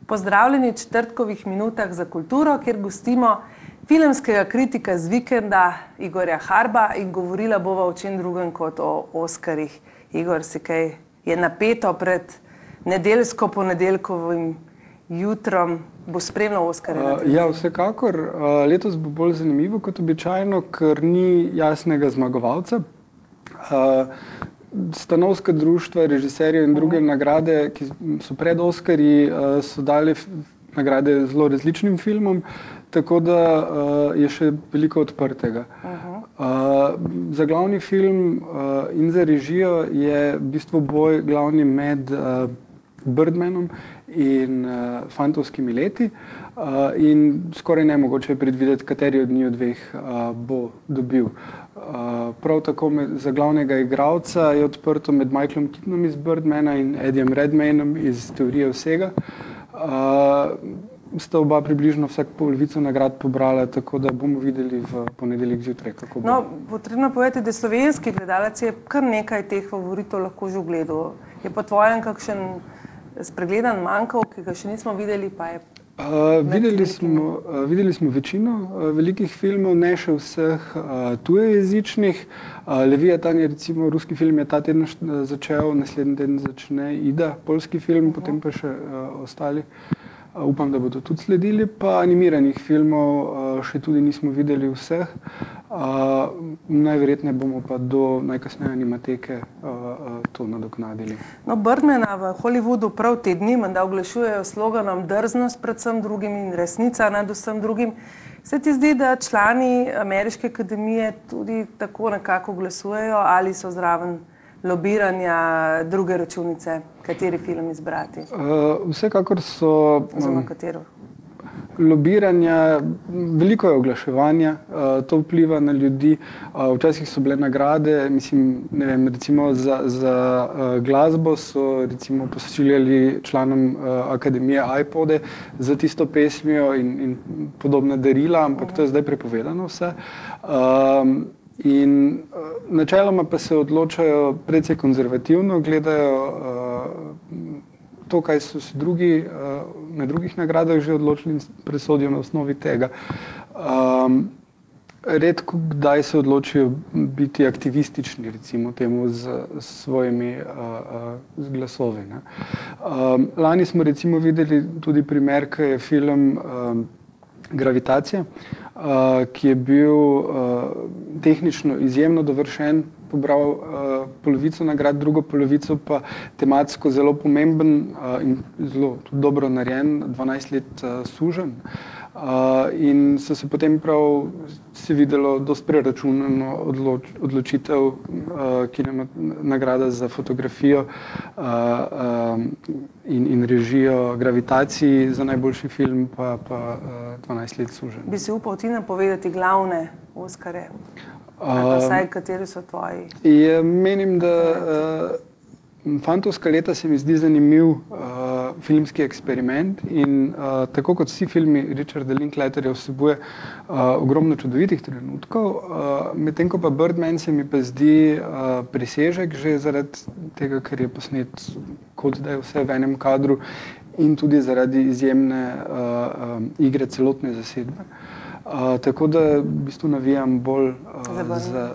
Pozdravljeni v četrtkovih minutah za kulturo, kjer gostimo filmskega kritika z vikenda Igorja Harba in govorila bova o čem drugem kot o Oskarjih. Igor, si kaj je napeto pred nedeljsko-ponedeljkovim jutrom, bo spremljal Oskarje? Ja, vsekakor. Letos bo bolj zanimivo kot običajno, ker ni jasnega zmagovalca. Stanovska društva, režiserjev in druge nagrade, ki so pred Oskarji, so dali nagrade zelo različnim filmom, tako da je še veliko odprtega. Za glavni film in za režijo je v bistvu boj glavni med Birdmanom in Fantovskimi leti in skoraj nemogoče je predvideti, kateri od njih dveh bo dobil. Prav tako za glavnega igralca je odprto med Michaelom Keatonom iz Birdmana in Eddiem Redmaynem iz Teorije vsega. Sta oba približno vsak polovico nagrad pobrala, tako da bomo videli v ponedeljek zjutraj, kako bo. No, potrebno povedati, da slovenski gledalec je kar nekaj teh favoritov lahko že ogledal. Je pa tvojem kakšen spregledan manjkal, ki ga še nismo videli, pa je... Videli smo večino velikih filmov, ne še vseh tujejezičnih. Leviatan je recimo, ruski film je ta teden začel, naslednji teden začne Ida, poljski film, potem pa še ostali. Upam, da bodo tudi sledili, pa animiranih filmov še tudi nismo videli vseh. Najverjetneje bomo pa do najkasneje animateke to nadoknadili. No, Birdmana v Hollywoodu prav te dni menda oglašujejo sloganom drznost predvsem drugim in resnica nad vsem drugim. Se ti zdi, da člani Ameriške akademije tudi tako nekako glasujejo ali so zraven lobiranja druge računice, kateri film izbrati? Vsekakor so katero? Lobiranja, veliko je oglaševanja, to vpliva na ljudi. Včasih so bile nagrade, mislim, ne vem, recimo za glasbo so recimo pošiljali članom akademije iPode za tisto pesmijo in podobna darila, ampak to je zdaj prepovedano vse. In načeloma pa se odločajo precej konzervativno, gledajo to, kaj so se drugi na drugih nagradah že odločili in presodijo na osnovi tega. Redko kdaj se odločijo biti aktivistični, recimo temu, z svojimi glasovi. Lani smo recimo videli tudi primer, ko je film Gravitacija, ki je bil tehnično izjemno dovršen, pobral polovico nagrad, drugo polovico pa tematsko zelo pomemben in zelo dobro narejen, 12 let suženj. In so se potem prav si videlo dosti preračunano odločitev, nagrada za fotografijo in režijo Gravitaciji, za najboljši film pa 12 let suženj. Bi si upal ti napovedati glavne Oskarje? Ali pa vsaj, kateri so tvoji? Menim, da Fantovska leta se mi zdi zanimiv filmski eksperiment in tako kot vsi filmi Richarda Linklaterja vsebuje ogromno čudovitih trenutkov, medtem ko pa Birdman se mi pa zdi presežek že zaradi tega, ker je posnet kot da je vse v enem kadru in tudi zaradi izjemne igre celotne zasedbe. Tako da v bistvu navijam bolj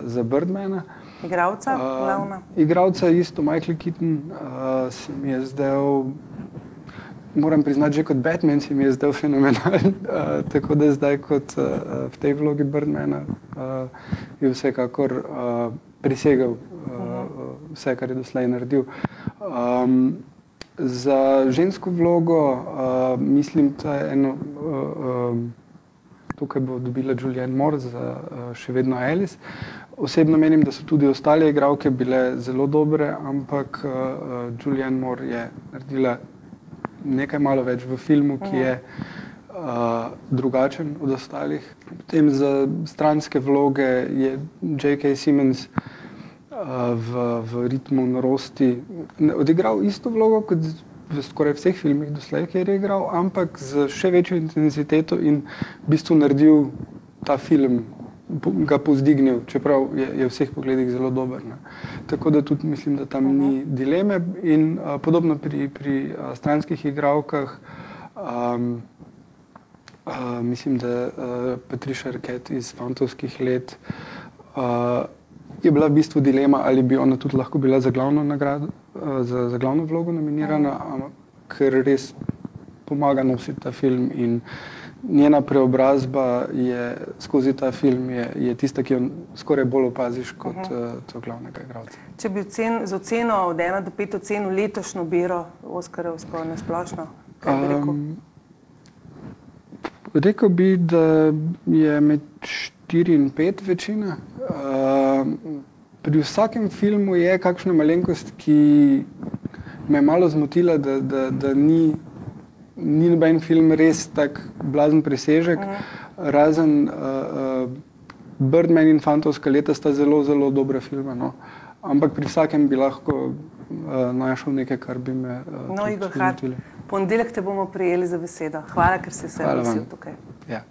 za Birdmana. Igralca glavna? Igralca isto, Michael Keaton se mi je zdel, moram priznati, že kot Batman se mi je zdel fenomenalen, tako da zdaj kot v tej vlogi Birdmana je vsekakor presegel vse, kar je doslej naredil. Za žensko vlogo mislim, da je eno, tukaj bo dobila Julianne Moore za Še vedno Alice. Osebno menim, da so tudi ostale igralke bile zelo dobre, ampak Julianne Moore je naredila nekaj malo več v filmu, ki je drugačen od ostalih. Potem za stranske vloge je J.K. Simmons v Ritmu norosti odigral isto vlogo kot v skoraj vseh filmih doslej, kjer je igral, ampak z še večjo intenziteto in v bistvu naredil ta film, ga povzdignil, čeprav je v vseh pogledih zelo dober. Tako da tudi mislim, da tam ni dileme in podobno pri stranskih igralkah Mislim, da Patricia Arquette iz Fantovskih let je bila v bistvu dilema, ali bi ona tudi lahko bila za glavno nagrado, za glavno vlogo nominirana, ker res pomaga nositi ta film in njena preobrazba je skozi ta film je tista, ki jo skoraj bolj opaziš kot to glavnega igralca. Če bi z oceno od 1 do 5 ocenil letošnjo bero Oskarjevsko na splošno, kaj bi rekel? Rekel bi, da je med 4 in 5 večina. Pri vsakem filmu je kakšna malenkost, ki me je malo zmotila, da ni noben film res tak blazen presežek. Razen Birdman in Fantovska leta sta zelo, zelo dobra filma. No. Ampak pri vsakem bi lahko našel nekaj, kar bi me Igor Hart, ponedeljek te bomo prijeli za besedo. Hvala, ker si se vsi tukaj. Ja.